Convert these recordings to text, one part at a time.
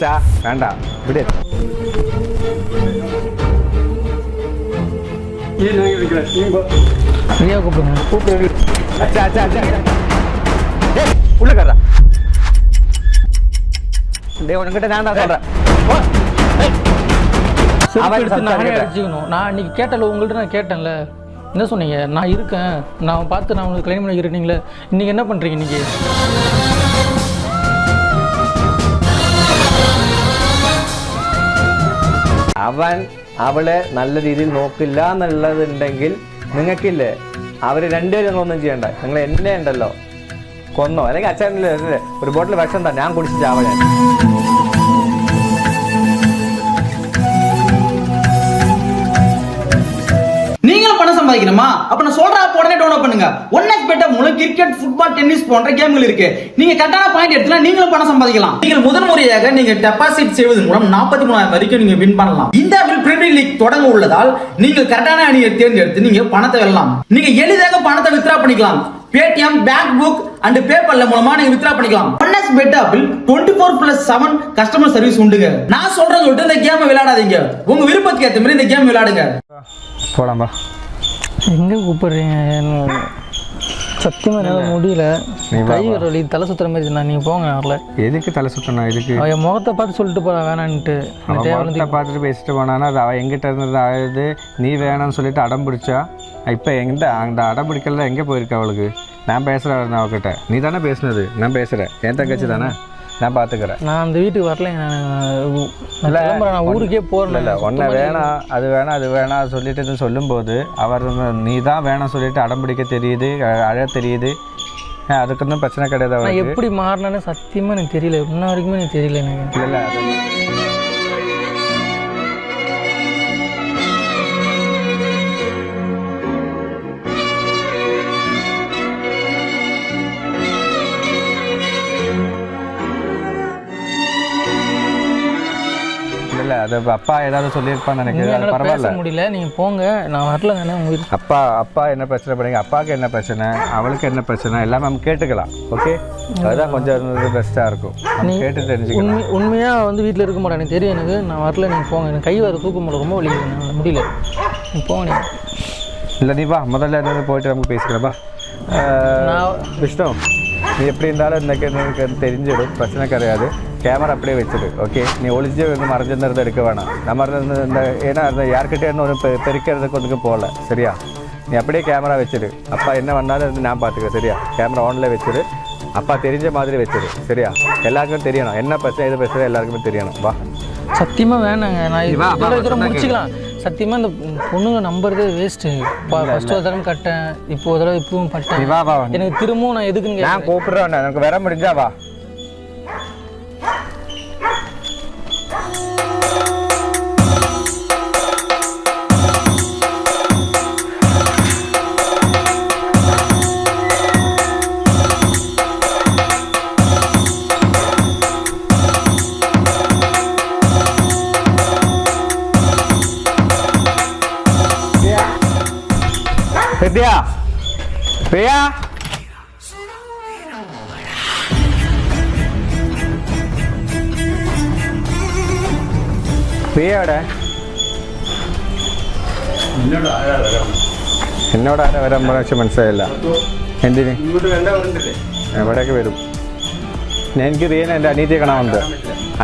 அச்சா வேண்டாம் விடு. ஃப்ரீயாக கூப்பிடுங்க. அச்சா அச்சா அச்சா உள்ள கறா. டேய் உனக்கிட்ட நான் தான் சொல்கிறேன். நானே அடிச்சுக்கணும். நான் அன்றைக்கி கேட்டல உங்கள்கிட்ட நான் கேட்டேன்ல, என்ன சொன்னீங்க? நான் இருக்கேன், நான் பார்த்து நான் உங்களுக்கு கிளைம் பண்ணி இருக்கீங்களே. இன்றைக்கி என்ன பண்ணுறீங்க? இன்றைக்கி അവൻ അവളെ നല്ല രീതിയിൽ നോക്കില്ല എന്നുള്ളതുണ്ടെങ്കിൽ നിങ്ങൾക്കില്ലേ അവർ രണ്ടുപേരും ഒന്നും ചെയ്യണ്ട. നിങ്ങൾ എന്നെ ഉണ്ടല്ലോ കൊന്നോ, അല്ലെങ്കിൽ അച്ഛനില്ലേ ഒരു ബോട്ടിൽ വിഷം തന്നെ ഞാൻ കുടിച്ച് ചാവ. ഞാൻ நீங்களும் பணம் சம்பாதிக்கணுமா? அப்ப நான் சொல்ற ஆப் உடனே டவுன்லோட் பண்ணுங்க. 1xbet மூலம் கிரிக்கெட், ஃபுட்பால், டென்னிஸ் போன்ற கேம்கள் இருக்கு. நீங்க கரெக்டான பாயிண்ட் எடுத்தா நீங்களும் பணம் சம்பாதிக்கலாம். நீங்கள் முதன்முறையாக நீங்க டெபாசிட் செய்வதன் மூலம் 43,000 வரைக்கும் நீங்க வின் பண்ணலாம். இந்தியாவில் பிரீமியர் லீக் தொடங்க உள்ளதால் நீங்கள் கரெக்டான அணியை தேர்ந்தெடுத்து நீங்க பணத்தை வெல்லலாம். நீங்க எளிதாக பணத்தை வித்ரா பண்ணிக்கலாம். Paytm, bank book and PayPal மூலமா நீங்க வித்ரா பண்ணிக்கலாம். 1xbet ஆப்பில் 24/7 கஸ்டமர் சர்வீஸ் உண்டுங்க. நான் சொல்றேன் சொல்லிட்டு இந்த கேம் விளையாடாதீங்க. உங்க விருப்பத்துக்கு ஏற்ற மாதிரி இந்த கேம் விளையாடுங்க. போலாம்பா. எங்கே கூப்பிடுறீங்க? சத்தியமாக என்னால் முடியல. கை வலி, தலை சுற்றுற மாதிரி நான். நீங்கள் போங்க. வரல. எதுக்கு தலை சுற்றணும்? இதுக்கு என் முகத்தை பார்த்து சொல்லிட்டு போகிறா வேணான்ட்டு. முகத்தை பார்த்துட்டு பேசிட்டு போனான்னா அது அவள் எங்கிட்ட இருந்தது. அதாவது நீ வேணாம்னு சொல்லிட்டு அடம் பிடிச்சா. இப்போ எங்கிட்ட அந்த அடம் பிடிக்கல எங்கே போயிருக்கா அவளுக்கு? நான் பேசுகிறேன் அவகிட்ட. நீ தானே பேசுனது. நான் பேசுகிறேன். என் தங்கச்சி தானே, நான் பார்த்துக்கிறேன். நான் அந்த வீட்டுக்கு வரல. நான் ஊருக்கே போகல. இல்லை ஒன்றை வேணாம் அது வேணாம் அது வேணாம் சொல்லிட்டு சொல்லும்போது அவர் நீ தான் வேணாம் சொல்லிட்டு அடம் பிடிக்க தெரியுது, அழ தெரியுது. அதுக்கு ஒன்றும் பிரச்சனை கிடையாது. அவர் எப்படி மாறினான்னு சத்தியமாக எனக்கு தெரியல. இன்ன வரைக்குமே எனக்கு தெரியல. எனக்கு இல்லை அது இல்லை அது அப்பா ஏதாவது சொல்லியிருப்பான்னு நினைக்கிறேன். பரவாயில்ல முடியல. நீங்கள் போங்க, நான் வரல. அப்பா என்ன பிரச்சனை பண்ணுங்க, அப்பாவுக்கு என்ன பிரச்சனை, அவளுக்கு என்ன பிரச்சனை எல்லாமே நம்ம கேட்டுக்கலாம். ஓகே, அதுதான் கொஞ்சம் பெஸ்ட்டாக இருக்கும். நம்ம கேட்டு தெரிஞ்சுக்கலாம். உண்மையாக வந்து வீட்டில் இருக்க மாட்டேன், எனக்கு தெரியும். எனக்கு நான் வரல. நீங்கள் போங்க. எனக்கு கை வர தூக்க முடியல, ரொம்ப வலிக்குது, முடியல. நீங்கள் போங்க. நீங்கள் இல்லை நீ வா, முதல்ல இருந்து போயிட்டு நமக்கு பேசிக்கிறப்பா. விஷ்ணு நீ எப்படி இருந்தாலும் எனக்கு தெரிஞ்சிடும், பிரச்சனை கிடையாது. கேமரா அப்படியே வச்சுடு. ஓகே, நீ ஒளிஞ்சு வந்து மறைஞ்சிருந்ததை எடுக்க வேணாம். நம்ம இந்த ஏன்னா அந்த யார்கிட்டே இருந்து ஒரு பெருக்கிறதுக்கு ஒன்றுக்கும் போகல. சரியா? நீ அப்படியே கேமரா வச்சுடு. அப்பா என்ன பண்ணாலும் இருந்து நான் பார்த்துக்க. சரியா? கேமரா ஆனில் வச்சுடு. அப்பா தெரிஞ்ச மாதிரி வச்சுடு. சரியா? எல்லாருக்கும் தெரியணும் என்ன பிரச்சனை, எது பிரச்சனை எல்லாருக்குமே தெரியணும். வா. சத்தியமாக வேணாங்க. நான் முடிச்சுக்கலாம். சத்தியமாக இந்த பொண்ணுங்க நம்புறதே வேஸ்ட்டு. ஃபஸ்ட்டு ஒரு தடவை கட்டேன், இப்போ ஒரு தடவை இப்பவும் பட்டேன். வா வா, எனக்கு திரும்பவும் நான் எதுக்குன்னு நான் கூப்பிடுறேன். எனக்கு வர முடிஞ்சா வா. பிரியா பிரியா பிரியாவோட എന്നോട് ആരാ വരാൻ പറഞ്ഞ പക്ഷെ മനസ്സിലായില്ല. എന്തിന് എവിടെയൊക്കെ വരും? എനിക്ക് റിയനെ എൻ്റെ അനിയത്തിയെ കാണാൻ വന്നത്.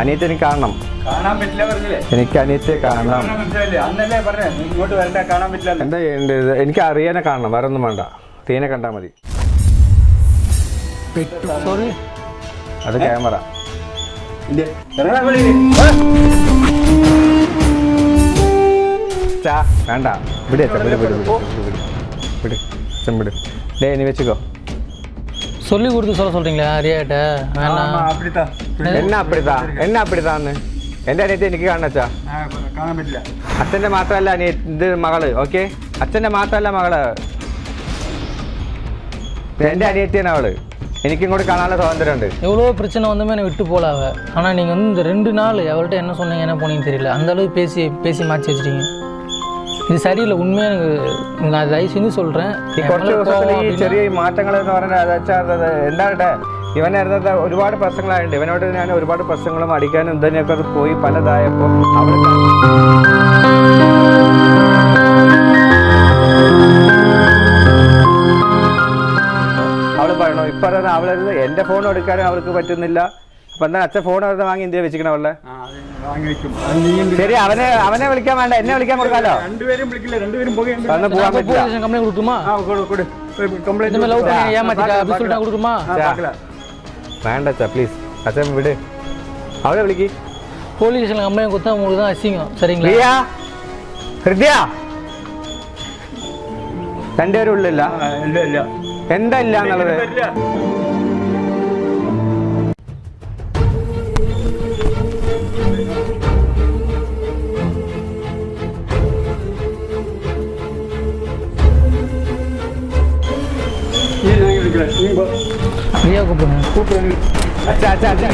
അനിയത്തി എനിക്ക് കാണണം. എനിക്ക് അനിയത്തിയെ കാണണം. എന്താ എനിക്ക് റിയനെ കാണണം, വേറെ ഒന്നും വേണ്ട. റിയനെ കണ്ടാൽ മതി. അത് ക്യാമറ. വേണ്ട വിട് വിട് വിട് விடு விடு. டேய் நீ வெச்சுக்கோ. சொல்லி கொடுத்து சொல்கிறீங்களா அறியாட்ட? அப்படித்தான். என்ன அப்படித்தான்னு എൻ്റെ അനിയത്തി എനിക്ക് കാണാച്ചാ കാണാൻ പറ്റില്ല. അച്ഛൻ്റെ മാത്രമല്ല ഇത് മകള്. ഓക്കെ, അച്ഛൻ്റെ മാത്രമല്ല മകള്, എൻ്റെ അനിയത്തിയാണ് അവള്. എനിക്കും കൂടി കാണാനുള്ള സ്വാതന്ത്ര്യമുണ്ട്. எவ்வளோ பிரச்சனை வந்துமே என்னை விட்டு போல அவ. ஆனால் நீங்கள் வந்து இந்த 2 நாள் அவள்கிட்ட என்ன சொன்னீங்க என்ன போனீங்கன்னு தெரியல. அந்த அளவுக்கு பேசி மாற்றி வச்சிட்டீங்க. ഇത് ശരിയല്ല. ഉണ്മയാണ്. ഞാൻ ദയവ് സെஞ்சு சொல்கிறேன். ഈ കുറച്ച് ദിവസത്തിൽ ഈ ചെറിയ മാറ്റങ്ങൾ എന്ന് പറഞ്ഞാൽ എന്താകട്ടെ, ഇവനായിരുന്നത് ഒരുപാട് പ്രശ്നങ്ങളായിട്ടുണ്ട്. ഇവനോട് ഞാൻ ഒരുപാട് പ്രശ്നങ്ങളും അടിക്കാനും ഇതിനെയൊക്കെ പോയി പലതായപ്പോൾ അവൾ പറയണോ ഇപ്പം പറഞ്ഞാൽ അവളത് എൻ്റെ ഫോൺ എടുക്കാനും അവൾക്ക് പറ്റുന്നില്ല. അപ്പം എന്നാൽ അച്ഛൻ ഫോൺ എടുത്ത് വാങ്ങി ഇന്ത്യ വെച്ചിരിക്കണ അവളെ. ശരി, അവനെ വിളിക്കാൻ വേണ്ട, എന്നെ വിളിക്കാൻ കൊടുക്കാലോ. രണ്ടുപേരും വിളിക്കില്ല, രണ്ടുപേരും പോകാൻ പോകാൻ പറ്റില്ല. വേണ്ട അച്ഛാ, പ്ലീസ് അച്ഛൻ വിട്, അവളെ വിളിക്ക്. போலீஸ் ஸ்டேஷனில் கம்ப்ளைண்ட் கொடுத்தா உங்களுக்கு தான் அசிங்கம். சரிங்களா? പ്രിയ, ഹൃദയ, രണ്ടുപേരും ഉള്ളില്ല. എന്താ ഇല്ല എന്നുള്ളത്? பிரியா கூப்பிடுங்க. അച്ഛാ അച്ഛാ അച്ഛാ,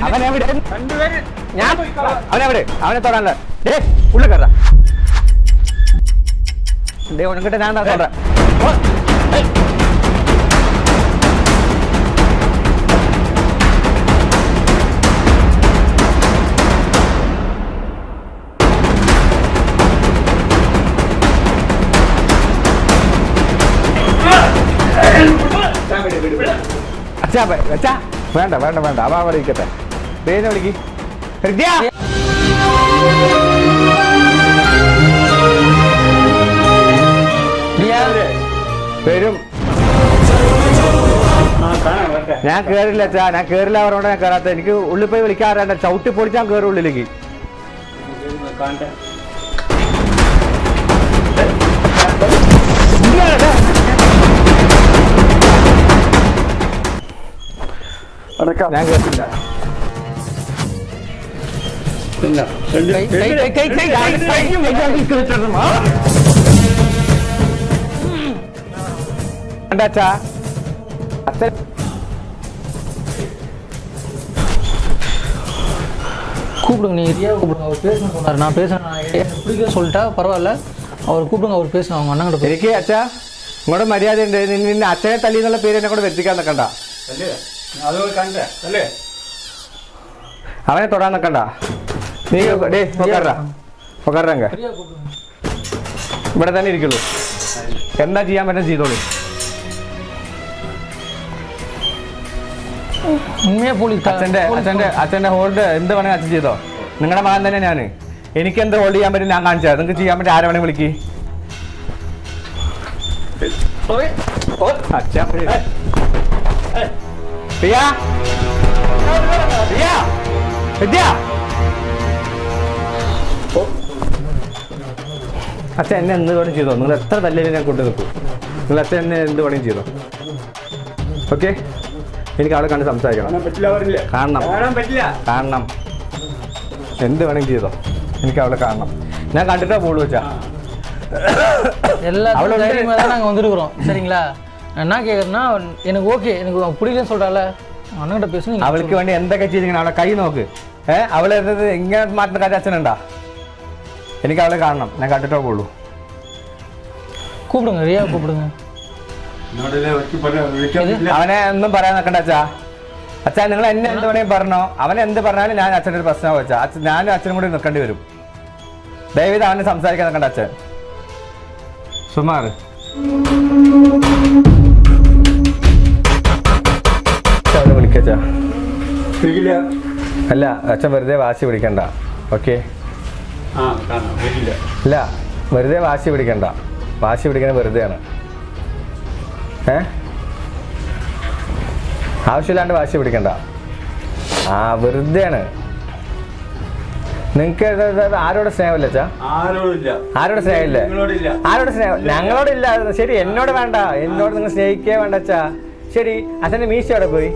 അവനെ വിട്, ഞാൻ അവനെ വിട്, അവനെ തൊടാനല്ല. ഡേ ഉള്ളിൽ കയറാ, ഡേ ഉണക്കിട്ട് ഞാൻ തൊടാ. അച്ഛാ അച്ഛാ, വേണ്ട വേണ്ട വേണ്ട, അവ അവിടെ ഇരിക്കട്ടെ. ദേനെ വിളിക്ക്. ഹൃദയ, വരും. ഞാൻ കേറില്ല അച്ഛാ, ഞാൻ കേറില്ല പറഞ്ഞോണ്ട് ഞാൻ കയറാത്ത. എനിക്ക് ഉള്ളിൽ പോയി വിളിക്കാറുണ്ട്, ചവിട്ടി പൊളിച്ചാൽ കയറും ഉള്ളിലേക്ക്. ഞാൻ കേട്ടില്ല. அச்சான் கூப்பிடுங்க, நீங்கள் ரியா கூப்பிடுங்க. அவர் பேசணும் சொன்னார், நான் பேசுகிறேன். பிடிக்க சொல்லிட்டா பரவாயில்ல, அவர் கூப்பிடுங்க, அவர் பேசணும். அவங்க அண்ணன் கிட்ட എനിക്ക് അച്ഛാ നിങ്ങളുടെ മര്യാദ ഉണ്ട്. നിന്നെ അച്ഛനെ തല്ലി എന്നുള്ള പേര് എന്നെ കൂടെ വരുത്തിക്കാൻ നിൽക്കണ്ട. അവനെ തൊടാൻ നിൽക്കണ്ട. നീ ഡേ പൊക്കറങ്ങ, ഇവിടെ തന്നെ ഇരിക്കുള്ളൂ. എന്താ ചെയ്യാൻ പറ്റും ചെയ്തോളൂ. അച്ഛന്റെ ഹോൾഡ് എന്ത് വേണമെങ്കിൽ അച്ഛൻ ചെയ്തോ. നിങ്ങളുടെ മകൻ തന്നെ ഞാൻ. എനിക്ക് എന്ത് ഹോൾഡ് ചെയ്യാൻ പറ്റും ഞാൻ കാണിച്ചാൽ. നിങ്ങൾക്ക് ചെയ്യാൻ പറ്റും ആരെ വേണമെങ്കിൽ വിളിക്ക്. അച്ഛാ പ്രിയ, പ്രിയ, വിദ്യ, അച്ഛൻ എന്നെ എന്ത് വേണം ചെയ്തോ. നിങ്ങൾ എത്ര തല്ലിലും ഞാൻ കൊണ്ടു നിൽക്കും. നിങ്ങൾ അച്ഛൻ എന്നെ എന്ത് വേണം ചെയ്തോ. ഓക്കെ, എനിക്ക് അവളെ കണ്ട് സംസാരിക്കണം. കാണണം, എന്ത് വേണമെങ്കിൽ ചെയ്തോ. എനിക്ക് അവളെ കാണണം. ഞാൻ കണ്ടിട്ടാ പോളൂ വെച്ചാ. எல்லாரும் தைரியமாக தான் நாங்கள் வந்துருக்குறோம். சரிங்களா? நான் என்ன கேட்குறேன்னா, எனக்கு ஓகே, எனக்கு பிடிக்கலன்னு சொல்கிறாள், அண்ணன்கிட்ட பேசணும். അവൾക്ക് വേണ്ടി എന്തൊക്കെ ചെയ്തിങ്ങനെ അവളെ കൈ നോക്ക്. അവളെ ഇങ്ങനെ മാറ്റുന്ന കാര്യം അച്ഛനുണ്ടാ. എനിക്ക് അവളെ കാണണം. ഞാൻ കണ്ടിട്ടേ പോളൂ. கூப்பிடுங்க, ரியா கூப்பிடுங்க. അവനെ ഒന്നും പറയാൻ നിൽക്കണ്ട അച്ഛാ. അച്ഛാ നിങ്ങൾ എന്നെ എന്ത് വേണമെങ്കിൽ പറഞ്ഞോ. അവൻ എന്ത് പറഞ്ഞാലും ഞാൻ അച്ഛൻ്റെ ഒരു പ്രശ്നമാവും വെച്ചാൽ. ഞാനും അച്ഛനും കൂടി നിൽക്കേണ്ടി വരും. ദയവേത് അവനെ സംസാരിക്കാൻ നിൽക്കണ്ട അച്ഛൻ. സുമാർ, അവനെ വിളിക്കച്ചാ. അല്ല അച്ഛൻ വെറുതെ വാശി പിടിക്കണ്ട. ഓക്കെ, ഇല്ല വെറുതെ വാശി പിടിക്കണ്ട. വാശി പിടിക്കുന്നത് വെറുതെയാണ്. ആവശ്യമില്ലാണ്ട് വാശി പിടിക്കണ്ട. വെറുതെയാണ്. നിങ്ങൾക്ക് ആരോട് സ്നേഹമില്ല അച്ഛാ? ആരോട് സ്നേഹമില്ലേ? ആരോട് സ്നേഹം? ഞങ്ങളോടില്ല. ശരി, എന്നോട് വേണ്ട. എന്നോട് നിങ്ങൾ സ്നേഹിക്കേ വേണ്ട അച്ഛാ. ശരി, അച്ഛൻ്റെ മീശ എവിടെ പോയി?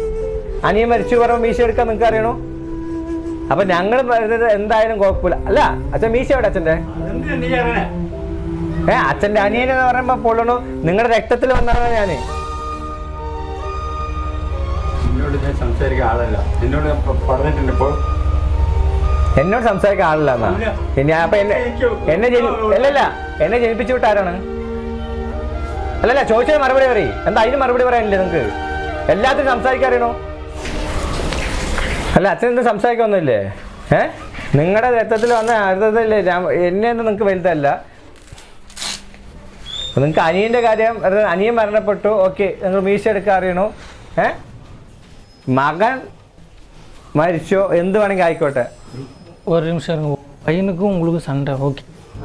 അനിയൻ മരിച്ചു പറയുമ്പോൾ മീശ എടുക്കാൻ നിങ്ങൾക്ക് അറിയണോ? അപ്പൊ ഞങ്ങൾ എന്തായാലും കുഴപ്പമില്ല. അല്ല അച്ഛൻ മീശ എവിടെ അച്ഛൻ്റെ? അച്ഛൻ്റെ അനിയനെന്ന് പറയുമ്പോ പൊള്ളണു. നിങ്ങളുടെ രക്തത്തിൽ വന്നതാണ് ഞാന്. സംസാരിക്കാൻ ആളല്ല. എന്നോട് പറഞ്ഞിട്ടുണ്ട്. ഇപ്പോൾ എന്നോട് സംസാരിക്കാൻ ആളില്ല എന്നാ? അപ്പൊ എന്നെ ജനിപ്പിച്ചു വിട്ട ആരാണ്? അല്ലല്ല ചോദിച്ചത് മറുപടി പറയും. എന്താ അതിന് മറുപടി പറയാനില്ലേ നിങ്ങൾക്ക്? എല്ലാത്തിനും സംസാരിക്കാൻ അറിയണോ? അല്ല അച്ഛൻ എന്ത് സംസാരിക്കൊന്നുമില്ലേ? നിങ്ങളുടെ രക്തത്തിൽ വന്ന അർത്ഥത്തില്ലേ എന്നെയൊന്നും നിങ്ങൾക്ക് വലുതല്ല. നിങ്ങൾക്ക് അനിയൻ്റെ കാര്യം, അനിയൻ മരണപ്പെട്ടു, ഓക്കെ, നിങ്ങൾ മീശ എടുക്കാൻ അറിയണോ? മകൻ മരിച്ചോ, എന്ത് வேണമെങ്കിൽ ஆயிக்கோட்டே. ஒரு நிமிஷம் இருங்க. பையனுக்கும் உங்களுக்கு சண்டை, ஓகே.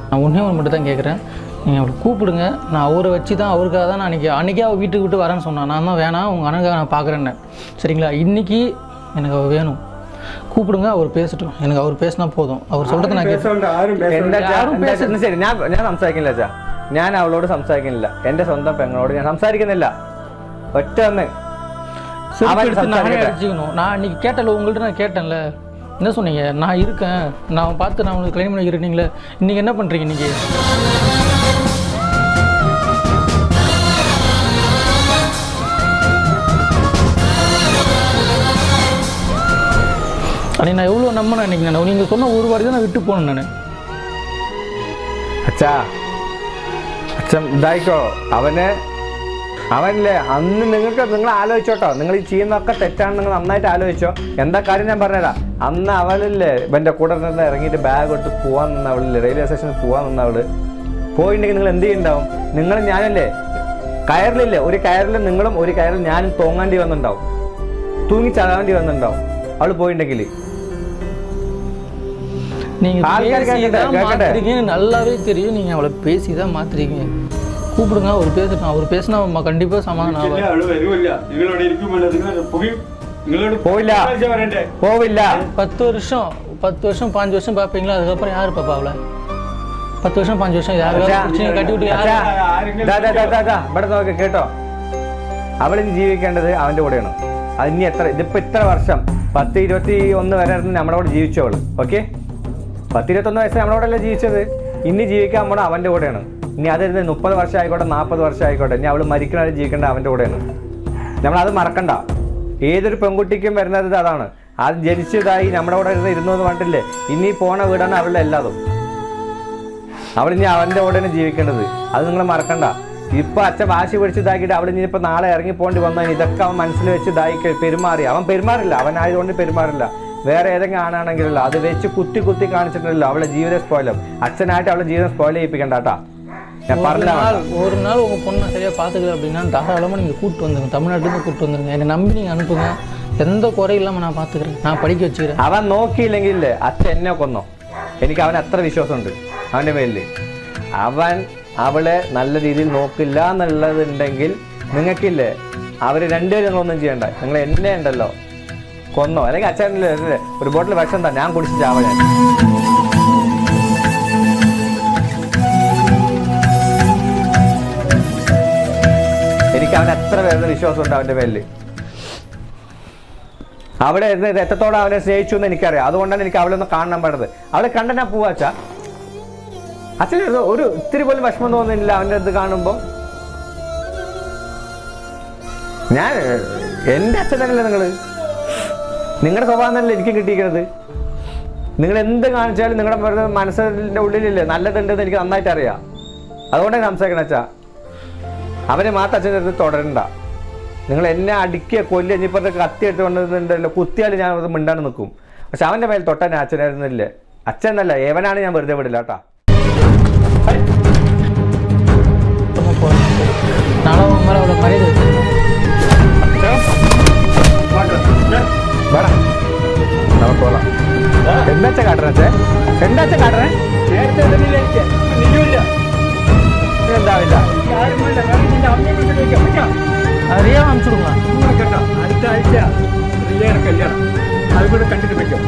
நான் ஒன்றே ஒன்று மட்டும் தான் கேட்குறேன். நீங்கள் அவரை கூப்பிடுங்க. நான் அவரை வச்சு தான் அவருக்காக தான் நான் அன்றைக்கே அவள் வீட்டுக்கு விட்டு வரேன்னு சொன்னான். நான் தான் வேணாம், உங்கள் அண்ணனுக்காக நான் பார்க்குறேன்னு. சரிங்களா? இன்றைக்கி எனக்கு அவர் வேணும். கூப்பிடுங்க, அவர் பேசட்டும். எனக்கு அவர் பேசினா போதுം. அவர் சொல்கிறத நான் കേൾക്കാം. ശരി, ഞാൻ സംസാരിക്കുന്നില്ല അച്ഛാ. ഞാൻ അവളോട് സംസാരിക്കുന്നില്ല. എൻ്റെ സ്വന്തം പെങ്ങളോട് ഞാൻ സംസാരിക്കുന്നില്ല. ഒറ്റ ഒന്ന് நானே அடிச்சுக்கணும். நான் அன்றைக்கி கேட்டல, உங்கள்கிட்ட நான் கேட்டேன்ல, என்ன சொன்னீங்க? நான் இருக்கேன், நான் பார்த்து நான் உங்களுக்கு கிளைம் பண்ணிக்கிறீங்களே. இன்றைக்கி என்ன பண்ணுறீங்க? இன்றைக்கி அன்றைக்கி நான் எவ்வளோ நம்பினேன். இன்றைக்கி நான் நீங்கள் சொன்ன ஒரு வாரி தான் நான் விட்டு போனேன். நான் അച്ഛാ അച്ഛൻ ഇതായിക്കോ. അവനല്ലേ അന്ന് നിങ്ങൾ ആലോചിച്ചോട്ടോ. നിങ്ങൾ ഈ ചെയ്യുന്നതൊക്കെ തെറ്റാണെന്ന് നിങ്ങൾ നന്നായിട്ട് ആലോചിച്ചോ. എന്താ കാര്യം ഞാൻ പറഞ്ഞുതരാം. അന്ന് അവളല്ലേ എൻ്റെ കൂടെ നിന്ന് ഇറങ്ങിയിട്ട് ബാഗ് എടുത്ത് പോകാൻ നിന്ന അവളില്ലേ, റെയിൽവേ സ്റ്റേഷനിൽ പോകാൻ നിന്ന അവള് പോയിട്ടുണ്ടെങ്കിൽ നിങ്ങൾ എന്ത് ചെയ്യുന്നുണ്ടാവും? നിങ്ങൾ ഞാനല്ലേ കയറിലില്ലേ, ഒരു കയറിൽ നിങ്ങളും ഒരു കയറിൽ ഞാനും തോങ്ങാണ്ടി വന്നിട്ടുണ്ടാവും, തൂങ്ങി ചാകാണ്ടി വന്നിട്ടുണ്ടാവും അവള് പോയിട്ടുണ്ടെങ്കിൽ. நீங்கள் நல்லாவே தெரியும். நீங்கள் அவளை பேசி தான் மாற்றுறீங்க. கூப்பிடுங்க, அவர் பேசட்டும். அவர் பேசினா கண்டிப்பாக சமாதானம் ஆகும். போவிല്ല. 10 வருஷம் 5 வருஷம் பார்ப்பீங்களா? அதுக்கப்புறம் யார் பாப்பா அவளை? 10 வருஷம் 5 வருஷம் யாருக்காவது கட்டி விட்டு ഇവിടെ നോക്ക് കേട്ടോ. അവളിന് ജീവിക്കേണ്ടത് അവൻ്റെ കൂടെയാണ്. അതിന് ഇതിപ്പോ ഇത്ര വർഷം 10-21 വരെ നമ്മുടെ കൂടെ ജീവിച്ചു അവള്. ഓക്കെ, 10-21 വയസ്സ് നമ്മുടെ കൂടെ അല്ലേ ജീവിച്ചത്. ഇനി ജീവിക്കാൻ പോണ അവൻ്റെ കൂടെയാണ്. ഇനി അത് 30 വർഷം ആയിക്കോട്ടെ, 40 വർഷം ആയിക്കോട്ടെ, ഇനി അവള് മരിക്കണ ജീവിക്കേണ്ട അവൻ്റെ കൂടെയാണ്. നമ്മളത് മറക്കണ്ട. ഏതൊരു പെൺകുട്ടിക്കും വരുന്നത് അതാണ്. അത് ജനിച്ചതായി നമ്മുടെ കൂടെ ഇരുന്നു എന്ന് പറഞ്ഞിട്ടില്ലേ. ഇനി പോണ വീടാണ് അവളുടെ എല്ലാതും. അവളിനി അവൻ്റെ കൂടെയാണ് ജീവിക്കേണ്ടത്. അത് നിങ്ങൾ മറക്കണ്ട. ഇപ്പൊ അച്ഛൻ വാശി പിടിച്ച് ഇതാക്കിയിട്ട് അവളിനി ഇപ്പൊ നാളെ ഇറങ്ങി പോകേണ്ടി വന്നാൽ ഇതൊക്കെ അവൻ മനസ്സിൽ വെച്ച് ഇതായി പെരുമാറി. അവൻ പെരുമാറില്ല, അവനായതുകൊണ്ട് പെരുമാറില്ല. വേറെ ഏതെങ്കിലും ആണാണെങ്കിലല്ലോ അത് വെച്ച് കുത്തി കാണിച്ചിട്ടുണ്ടല്ലോ അവളെ ജീവിതം സ്പോയിലും. അച്ഛനായിട്ട് അവളെ ജീവിതം സ്പോയിൽ ചെയ്യിപ്പിക്കണ്ട കേട്ടാ. ഞാൻ പറഞ്ഞ ஒரு நாள் உங்கள் பொண்ணை சரியாக பார்த்துக்கல அப்படின்னா தாராளமாக நீங்கள் கூப்பிட்டு வந்துருங்க. தமிழ்நாட்டிலேருந்து கூப்பிட்டு வந்துருங்க. என்னை நம்பி நீங்கள் அனுப்புங்க. எந்த குறையும் இல்லாமல் நான் பார்த்துக்கிறேன். நான் படிக்க வச்சுக்கிறேன். അവൻ നോക്കിയില്ലെങ്കിൽ അച്ഛൻ എന്നെ കൊന്നോ. എനിക്ക് അവൻ അത്ര വിശ്വാസമുണ്ട് അവൻ്റെ പേരിൽ. അവൻ അവളെ നല്ല രീതിയിൽ നോക്കില്ല എന്നുള്ളതുണ്ടെങ്കിൽ നിങ്ങൾക്കില്ലേ അവർ രണ്ടുപേരും നിങ്ങളൊന്നും ചെയ്യണ്ട. നിങ്ങൾ എന്നെ ഉണ്ടല്ലോ കൊന്നോ, അല്ലെങ്കിൽ അച്ഛനല്ലേ ഒരു ബോട്ടിൽ വിഷം തന്നെ ഞാൻ കുടിച്ച് ചാവ. ഞാൻ എനിക്ക് അവൻ എത്ര പേരുടെ വിശ്വാസമുണ്ട് അവൻ്റെ പേരിൽ. അവിടെ രക്തത്തോടെ അവനെ സ്നേഹിച്ചു എന്ന് എനിക്കറിയാം. അതുകൊണ്ടാണ് എനിക്ക് അവളെ ഒന്ന് കാണാൻ പാടുന്നത്. അവളെ കണ്ട ഞാൻ പോവാ അച്ഛാ. അച്ഛന് ഒരു ഇത്തിരി പോലും വിഷമം തോന്നുന്നില്ല അവൻ്റെ അടുത്ത് കാണുമ്പോൾ. ഞാൻ എൻ്റെ അച്ഛൻ തന്നെയല്ലേ നിങ്ങളുടെ സ്വഭാവം തന്നെയല്ലേ എനിക്ക് കിട്ടിയിരിക്കുന്നത്. നിങ്ങൾ എന്ത് കാണിച്ചാലും നിങ്ങളുടെ മനസ്സിൻ്റെ ഉള്ളിലില്ലേ നല്ലതുണ്ടെന്ന് എനിക്ക് നന്നായിട്ട് അറിയാം. അതുകൊണ്ടാണ് സംസാരിക്കണം അച്ഛാ. അവനെ മാത്രം അച്ഛൻ്റെ അടുത്ത് തുടരണ്ട. നിങ്ങൾ എന്നെ അടിക്കുക കൊല്ലുക ഇനിയിപ്പോൾ കത്തി എടുത്ത് കൊണ്ടുവന്നിട്ടുണ്ടല്ലോ, കുത്തിയാൽ ഞാൻ അത് മിണ്ടാണ്ട് നിൽക്കും. പക്ഷെ അവൻ്റെ മേൽ തൊട്ടാൻ അച്ഛനായിരുന്നില്ലേ. അച്ഛൻ എന്നല്ല ഏവനാണ് ഞാൻ വെറുതെ വിടില്ല കേട്ടാ. നമുക്ക് പോകാം. എന്താച്ചാ കാട്ടണേ? എന്താച്ചാ കാട്ടണേ? എന്താവില്ല അറിയാൻ അമിച്ചിടുക കേട്ടോ. അടുത്ത ആഴ്ച കല്യാണം അതുകൂടെ കണ്ടിട്ട് പറ്റും.